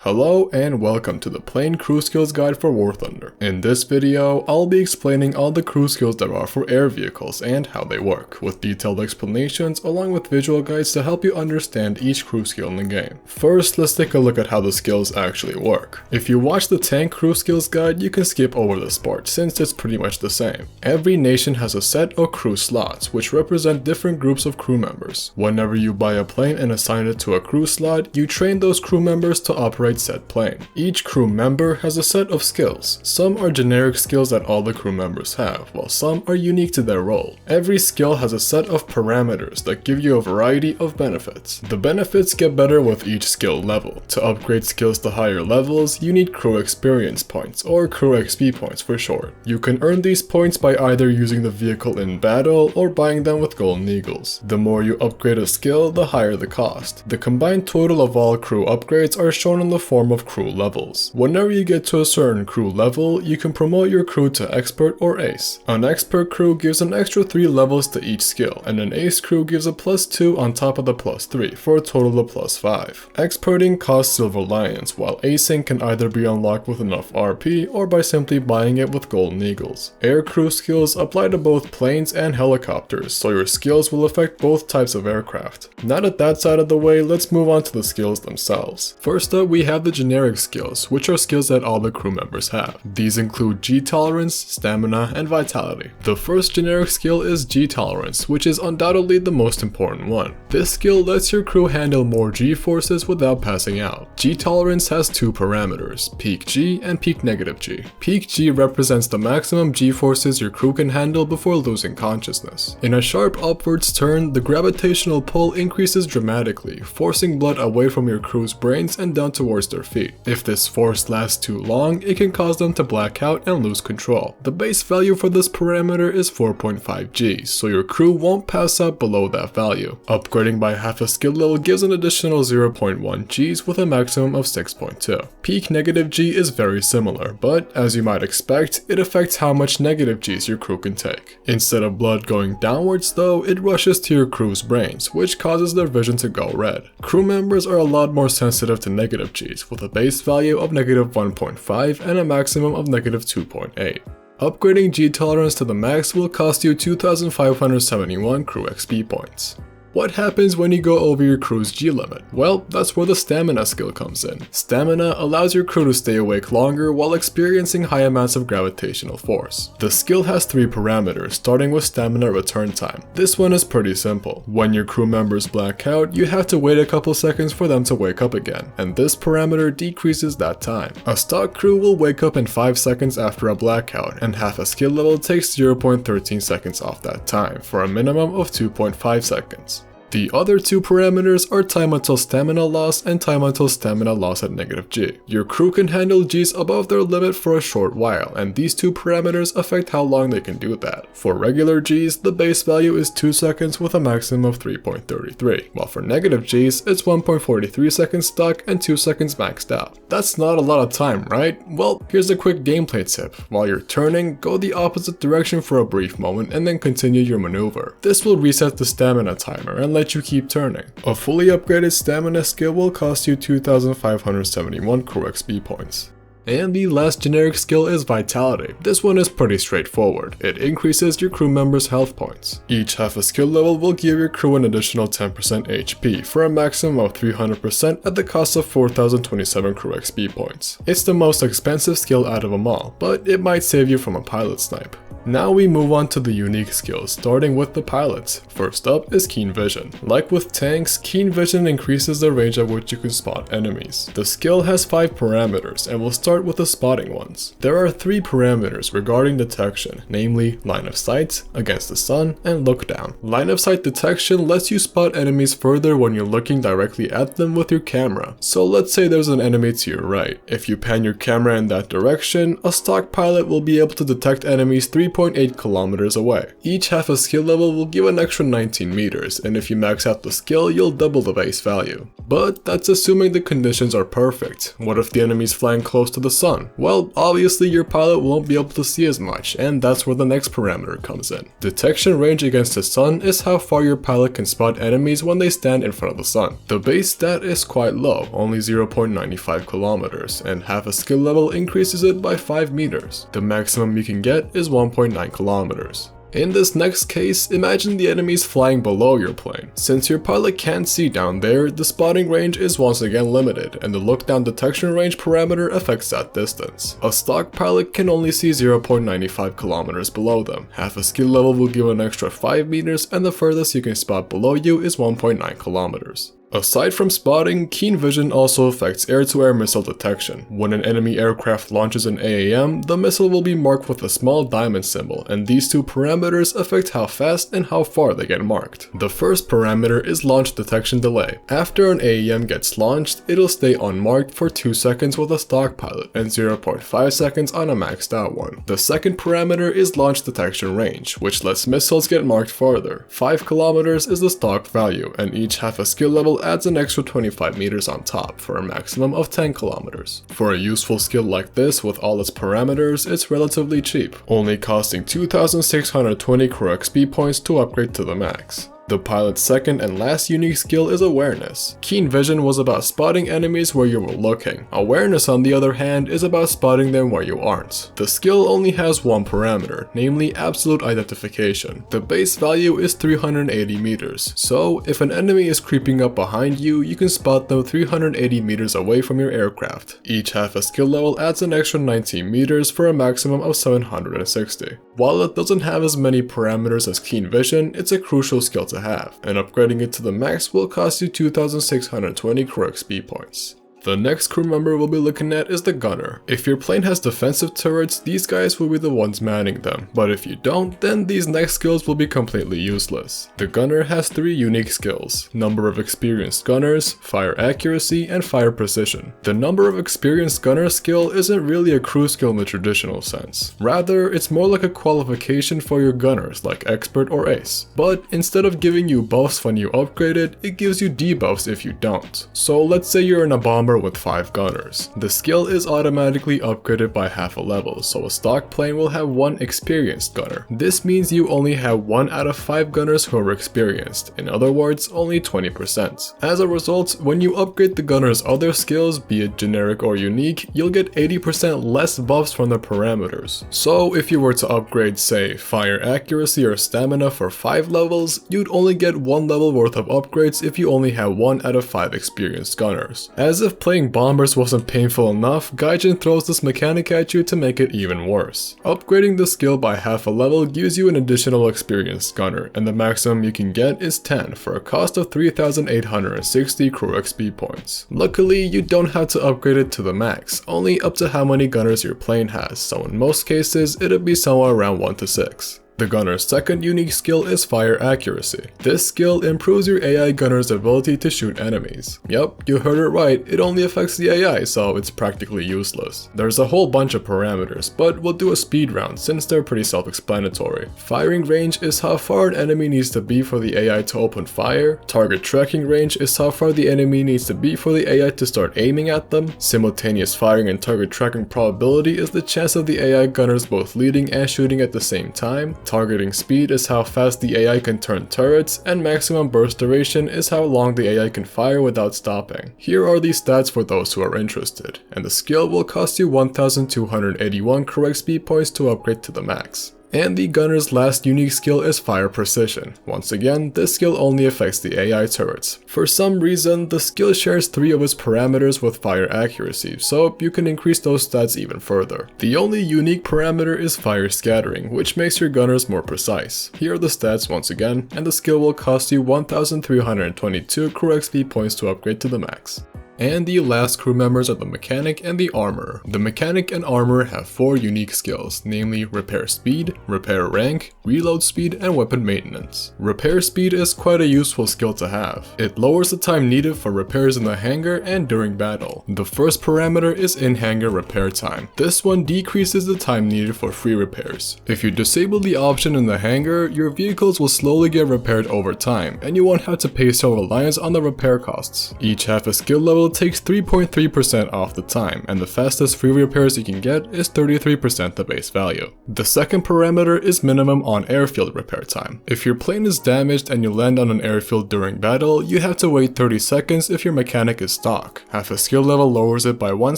Hello and welcome to the Plain Crew Skills Guide for War Thunder. In this video, I'll be explaining all the crew skills there are for air vehicles and how they work, with detailed explanations along with visual guides to help you understand each crew skill in the game. First, let's take a look at how the skills actually work. If you watch the Tank Crew Skills Guide, you can skip over this part since it's pretty much the same. Every nation has a set of crew slots, which represent different groups of crew members. Whenever you buy a plane and assign it to a crew slot, you train those crew members to operate said plane. Each crew member has a set of skills. Some are generic skills that all the crew members have, while some are unique to their role. Every skill has a set of parameters that give you a variety of benefits. The benefits get better with each skill level. To upgrade skills to higher levels, you need crew experience points, or crew XP points for short. You can earn these points by either using the vehicle in battle or buying them with golden eagles. The more you upgrade a skill, the higher the cost. The combined total of all crew upgrades are shown in the form of crew levels. Whenever you get to a certain crew level, you can promote your crew to expert or ace. An expert crew gives an extra 3 levels to each skill, and an ace crew gives a +2 on top of the +3 for a total of +5. Experting costs silver lions, while acing can either be unlocked with enough RP or by simply buying it with golden eagles. Air crew skills apply to both planes and helicopters, so your skills will affect both types of aircraft. Now that that's out of the way, let's move on to the skills themselves. First up, we have the generic skills, which are skills that all the crew members have. These include G tolerance, stamina, and vitality. The first generic skill is G tolerance, which is undoubtedly the most important one. This skill lets your crew handle more G forces without passing out. G tolerance has 2 parameters, peak G and peak negative G. Peak G represents the maximum G forces your crew can handle before losing consciousness. In a sharp upwards turn, the gravitational pull increases dramatically, forcing blood away from your crew's brains and down towards their feet. If this force lasts too long, it can cause them to black out and lose control. The base value for this parameter is 4.5 G, so your crew won't pass out below that value. Upgrading by half a skill level gives an additional 0.1 Gs with a maximum of 6.2. Peak negative G is very similar, but as you might expect, it affects how much negative Gs your crew can take. Instead of blood going downwards though, it rushes to your crew's brains, which causes their vision to go red. Crew members are a lot more sensitive to negative Gs, with a base value of -1.5 and a maximum of -2.8. Upgrading G tolerance to the max will cost you 2,571 crew XP points. What happens when you go over your crew's G limit? Well, that's where the stamina skill comes in. Stamina allows your crew to stay awake longer while experiencing high amounts of gravitational force. The skill has 3 parameters, starting with stamina return time. This one is pretty simple. When your crew members black out, you have to wait a couple seconds for them to wake up again, and this parameter decreases that time. A stock crew will wake up in 5 seconds after a blackout, and half a skill level takes 0.13 seconds off that time, for a minimum of 2.5 seconds. The other 2 parameters are time until stamina loss and time until stamina loss at negative G. Your crew can handle Gs above their limit for a short while, and these 2 parameters affect how long they can do that. For regular Gs, the base value is 2 seconds with a maximum of 3.33, while for negative Gs, it's 1.43 seconds stuck and 2 seconds maxed out. That's not a lot of time, right? Well, here's a quick gameplay tip. While you're turning, go the opposite direction for a brief moment and then continue your maneuver. This will reset the stamina timer and let you keep turning. A fully upgraded stamina skill will cost you 2,571 crew XP points. And the last generic skill is vitality. This one is pretty straightforward. It increases your crew members' health points. Each half a skill level will give your crew an additional 10% HP for a maximum of 300% at the cost of 4,027 crew XP points. It's the most expensive skill out of them all, but it might save you from a pilot snipe. Now we move on to the unique skills, starting with the pilots. First up is Keen Vision. Like with tanks, Keen Vision increases the range at which you can spot enemies. The skill has 5 parameters and will start with the spotting ones. There are 3 parameters regarding detection, namely line of sight, against the sun, and look down. Line of sight detection lets you spot enemies further when you're looking directly at them with your camera. So let's say there's an enemy to your right. If you pan your camera in that direction, a stock pilot will be able to detect enemies 3 2.8 kilometers away. Each half a skill level will give an extra 19 meters, and if you max out the skill, you'll double the base value. But that's assuming the conditions are perfect. What if the enemy's flying close to the sun? Well, obviously your pilot won't be able to see as much, and that's where the next parameter comes in. Detection range against the sun is how far your pilot can spot enemies when they stand in front of the sun. The base stat is quite low, only 0.95 kilometers, and half a skill level increases it by 5 meters. The maximum you can get is 1.9 kilometers. In this next case, imagine the enemies flying below your plane. Since your pilot can't see down there, the spotting range is once again limited, and the look down detection range parameter affects that distance. A stock pilot can only see 0.95 kilometers below them. Half a skill level will give an extra 5 meters, and the furthest you can spot below you is 1.9 kilometers. Aside from spotting, keen vision also affects air-to-air missile detection. When an enemy aircraft launches an AAM, the missile will be marked with a small diamond symbol, and these two parameters affect how fast and how far they get marked. The first parameter is launch detection delay. After an AAM gets launched, it'll stay unmarked for 2 seconds with a stock pilot and 0.5 seconds on a maxed out one. The second parameter is launch detection range, which lets missiles get marked farther. 5 kilometers is the stock value, and each half a skill level adds an extra 25 meters on top for a maximum of 10 kilometers. For a useful skill like this with all its parameters, it's relatively cheap, only costing 2,620 crew XP points to upgrade to the max. The pilot's second and last unique skill is awareness. Keen vision was about spotting enemies where you were looking. Awareness, on the other hand, is about spotting them where you aren't. The skill only has one parameter, namely absolute identification. The base value is 380 meters, so if an enemy is creeping up behind you, you can spot them 380 meters away from your aircraft. Each half a skill level adds an extra 19 meters for a maximum of 760. While it doesn't have as many parameters as keen vision, it's a crucial skill to have, and upgrading it to the max will cost you 2,620 crew XP points. The next crew member we'll be looking at is the gunner. If your plane has defensive turrets, these guys will be the ones manning them, but if you don't, then these next skills will be completely useless. The gunner has 3 unique skills: number of experienced gunners, fire accuracy, and fire precision. The number of experienced gunner skill isn't really a crew skill in the traditional sense. Rather, it's more like a qualification for your gunners like expert or ace. But instead of giving you buffs when you upgrade it, it gives you debuffs if you don't. So let's say you're in a bomber with 5 gunners. The skill is automatically upgraded by half a level, so a stock plane will have 1 experienced gunner. This means you only have 1 out of 5 gunners who are experienced, in other words, only 20%. As a result, when you upgrade the gunner's other skills, be it generic or unique, you'll get 80% less buffs from the parameters. So if you were to upgrade, say, fire accuracy or stamina for 5 levels, you'd only get 1 level worth of upgrades if you only have 1 out of 5 experienced gunners. As if playing bombers wasn't painful enough, Gaijin throws this mechanic at you to make it even worse. Upgrading the skill by half a level gives you an additional experienced gunner, and the maximum you can get is 10 for a cost of 3,860 crew XP points. Luckily, you don't have to upgrade it to the max, only up to how many gunners your plane has, so in most cases, it'll be somewhere around 1 to 6. The gunner's second unique skill is fire accuracy. This skill improves your AI gunner's ability to shoot enemies. Yup, you heard it right, it only affects the AI, so it's practically useless. There's a whole bunch of parameters, but we'll do a speed round since they're pretty self-explanatory. Firing range is how far an enemy needs to be for the AI to open fire. Target tracking range is how far the enemy needs to be for the AI to start aiming at them. Simultaneous firing and target tracking probability is the chance of the AI gunners both leading and shooting at the same time. Targeting speed is how fast the AI can turn turrets, and maximum burst duration is how long the AI can fire without stopping. Here are the stats for those who are interested, and the skill will cost you 1,281 crew XP points to upgrade to the max. And the gunner's last unique skill is fire precision. Once again, this skill only affects the AI turrets. For some reason, the skill shares 3 of its parameters with fire accuracy, so you can increase those stats even further. The only unique parameter is fire scattering, which makes your gunners more precise. Here are the stats once again, and the skill will cost you 1,322 crew XP points to upgrade to the max. And the last crew members are the mechanic and the armor. The mechanic and armor have 4 unique skills, namely repair speed, repair rank, reload speed, and weapon maintenance. Repair speed is quite a useful skill to have. It lowers the time needed for repairs in the hangar and during battle. The first parameter is in-hangar repair time. This one decreases the time needed for free repairs. If you disable the option in the hangar, your vehicles will slowly get repaired over time, and you won't have to pay so reliance on the repair costs. Each half a skill level takes 3.3% off the time, and the fastest free repairs you can get is 33% the base value. The second parameter is minimum on airfield repair time. If your plane is damaged and you land on an airfield during battle, you have to wait 30 seconds if your mechanic is stock. Half a skill level lowers it by 1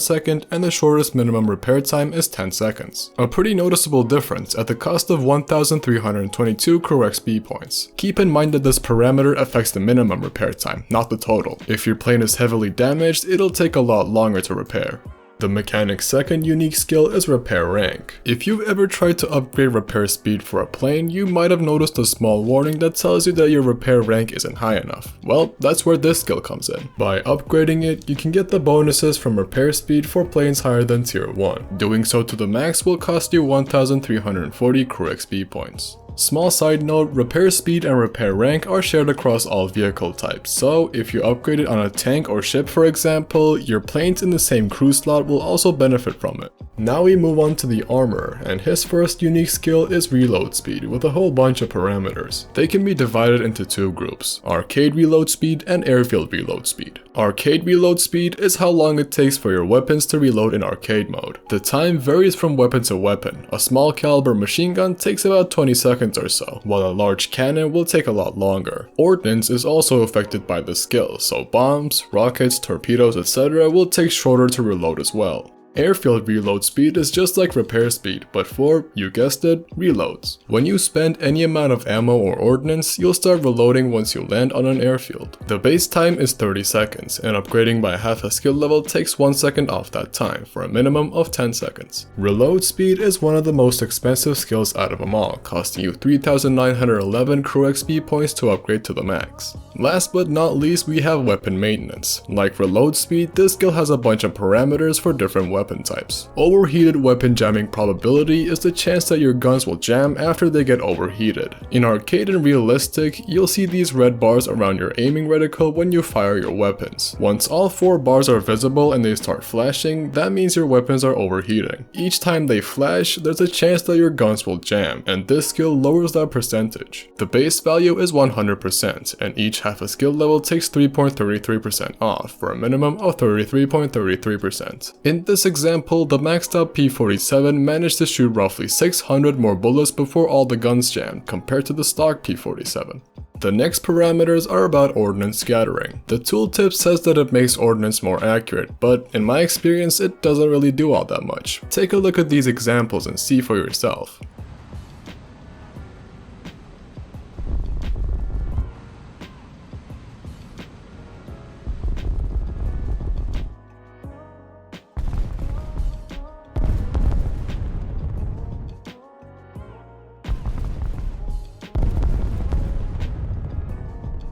second, and the shortest minimum repair time is 10 seconds. A pretty noticeable difference at the cost of 1,322 crew XP points. Keep in mind that this parameter affects the minimum repair time, not the total. If your plane is heavily damaged, it'll take a lot longer to repair. The mechanic's second unique skill is repair rank. If you've ever tried to upgrade repair speed for a plane, you might have noticed a small warning that tells you that your repair rank isn't high enough. Well, that's where this skill comes in. By upgrading it, you can get the bonuses from repair speed for planes higher than tier 1. Doing so to the max will cost you 1,340 crew XP points. Small side note, repair speed and repair rank are shared across all vehicle types, so if you upgrade it on a tank or ship for example, your planes in the same crew slot will also benefit from it. Now we move on to the armor, and his first unique skill is reload speed with a whole bunch of parameters. They can be divided into 2 groups, arcade reload speed and airfield reload speed. Arcade reload speed is how long it takes for your weapons to reload in arcade mode. The time varies from weapon to weapon. A small caliber machine gun takes about 20 seconds or so, while a large cannon will take a lot longer. Ordnance is also affected by this skill, so bombs, rockets, torpedoes, etc. will take shorter to reload as well. Airfield reload speed is just like repair speed, but for, you guessed it, reloads. When you spend any amount of ammo or ordnance, you'll start reloading once you land on an airfield. The base time is 30 seconds, and upgrading by half a skill level takes 1 second off that time, for a minimum of 10 seconds. Reload speed is one of the most expensive skills out of them all, costing you 3,911 crew XP points to upgrade to the max. Last but not least, we have weapon maintenance. Like reload speed, this skill has a bunch of parameters for different weapon types. Overheated weapon jamming probability is the chance that your guns will jam after they get overheated. In arcade and realistic, you'll see these red bars around your aiming reticle when you fire your weapons. Once all 4 bars are visible and they start flashing, that means your weapons are overheating. Each time they flash, there's a chance that your guns will jam, and this skill lowers that percentage. The base value is 100%, and each half a skill level takes 3.33% off, for a minimum of 33.33%. In this example, the maxed out P-47 managed to shoot roughly 600 more bullets before all the guns jammed, compared to the stock P-47. The next parameters are about ordnance scattering. The tooltip says that it makes ordnance more accurate, but in my experience it doesn't really do all that much. Take a look at these examples and see for yourself.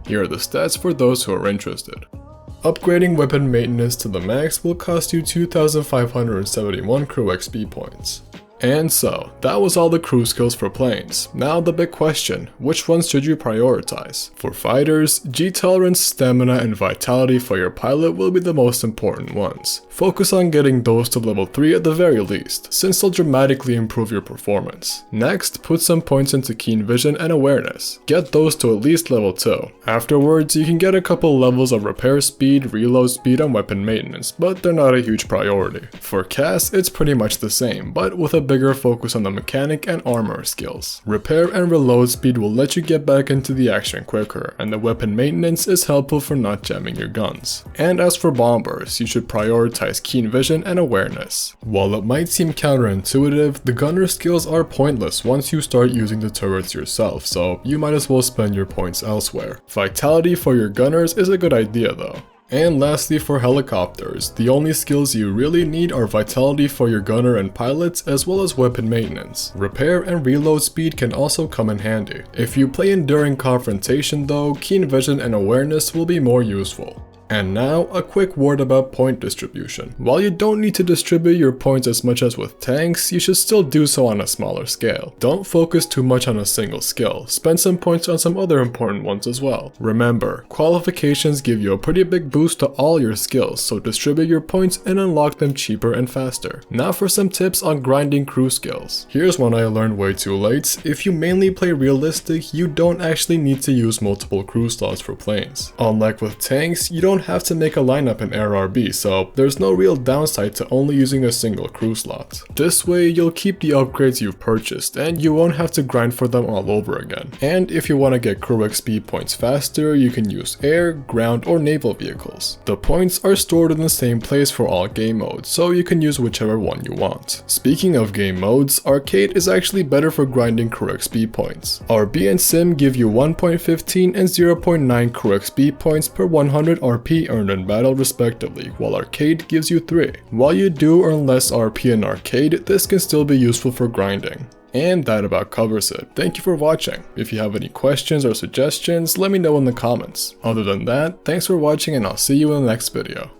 Here are the stats for those who are interested. Upgrading weapon maintenance to the max will cost you 2,571 crew XP points. And so, that was all the crew skills for planes. Now the big question, which ones should you prioritize? For fighters, G-tolerance, stamina, and vitality for your pilot will be the most important ones. Focus on getting those to level 3 at the very least, since they'll dramatically improve your performance. Next, put some points into keen vision and awareness. Get those to at least level 2. Afterwards, you can get a couple levels of repair speed, reload speed, and weapon maintenance, but they're not a huge priority. For CAS, it's pretty much the same, but with a bigger focus on the mechanic and armor skills. Repair and reload speed will let you get back into the action quicker, and the weapon maintenance is helpful for not jamming your guns. And as for bombers, you should prioritize keen vision and awareness. While it might seem counterintuitive, the gunner skills are pointless once you start using the turrets yourself, so you might as well spend your points elsewhere. Vitality for your gunners is a good idea though. And lastly, for helicopters, the only skills you really need are vitality for your gunner and pilots, as well as weapon maintenance. Repair and reload speed can also come in handy. If you play enduring confrontation though, keen vision and awareness will be more useful. And now, a quick word about point distribution. While you don't need to distribute your points as much as with tanks, you should still do so on a smaller scale. Don't focus too much on a single skill, spend some points on some other important ones as well. Remember, qualifications give you a pretty big boost to all your skills, so distribute your points and unlock them cheaper and faster. Now for some tips on grinding crew skills. Here's one I learned way too late. If you mainly play realistic, you don't actually need to use multiple crew slots for planes. Unlike with tanks, you don't have to make a lineup in RRB, so there's no real downside to only using a single crew slot. This way, you'll keep the upgrades you've purchased, and you won't have to grind for them all over again. And if you want to get crew XP points faster, you can use air, ground, or naval vehicles. The points are stored in the same place for all game modes, so you can use whichever one you want. Speaking of game modes, arcade is actually better for grinding crew XP points. RB and Sim give you 1.15 and 0.9 crew XP points per 100 RP earned in battle respectively, while arcade gives you 3. While you do earn less RP in arcade, this can still be useful for grinding. And that about covers it. Thank you for watching. If you have any questions or suggestions, let me know in the comments. Other than that, thanks for watching and I'll see you in the next video.